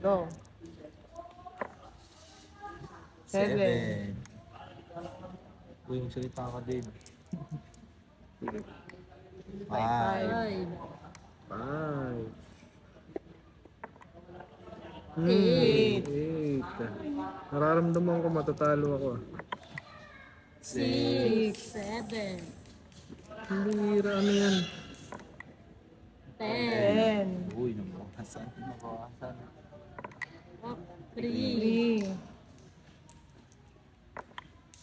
Go. 7. Uy, magsalita ka din. 5. 5. 5. 8. 8. Nararamdaman ko matatalo ako. 6. 7. Hindi hira, ano yan? 10. 10. Uy, nabawasan. Nabawasan. 3. 3.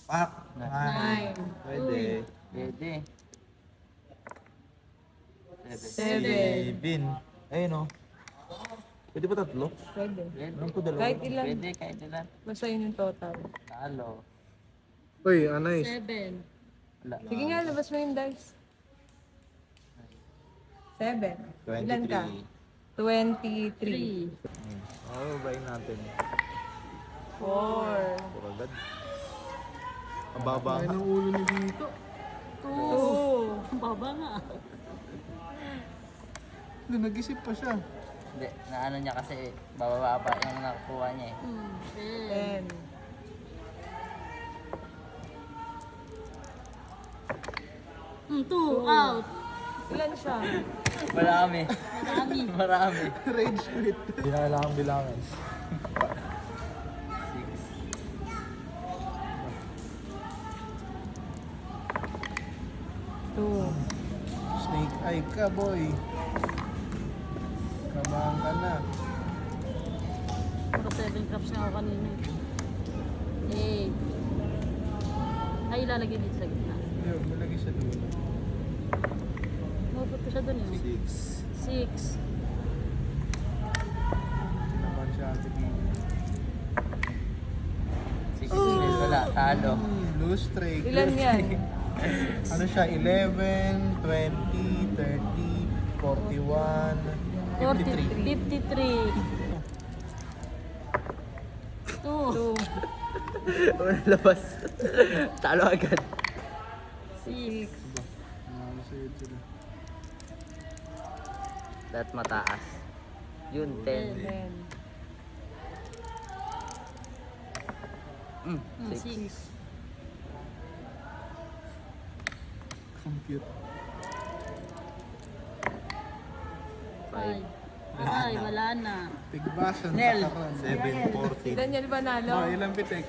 Pak! 9. Pwede. Pwede. 7. 7. Ayun o. Pwede ba tatlo? Pwede. Meron ko dalawa. Kahit ilan. Pwede kahit ilan. Basta yun yung total. Talo. Uy, Anais. 7. Wala. Sige nga, labas mo yung dice. 7. Ilan ka? 23. 3. Oo, bayin natin. 4. Puro agad. Ang baba Ay, nga. ng ulo ni dito. 2. Ang baba nga. Nag-isip pa siya. Hindi, naano niya kasi bababa pa yung nakukuha niya eh. 10. 10. Two out. Ilan siya? Marami. Marami. Marami. Rage quit. Hindi na kailangan bilangin. 2. Snake eye ka, boy. Kabahan ka na. Puro 7 craps nga ako kanina. 8. Ay, ilalagay dito sa gitna. Yun, malagi sa dulo. Mapot ko siya dun yun. 6. 6. Naman siya ate dito. 6. Wala. Talo. Loose streak. Ilan yan? Ano siya? 11, 20, 30, 41, 53. 53. 2. 2. Walang labas. Talo agad. 6. Ano sa'yo sila? Dat mataas. Yun, 10. 10. 6. 6. Compute. 5. Ay, wala na. Tigbasan. Nel. Takaran. 740. Si Daniel Banalo. Oh, ilang pitek?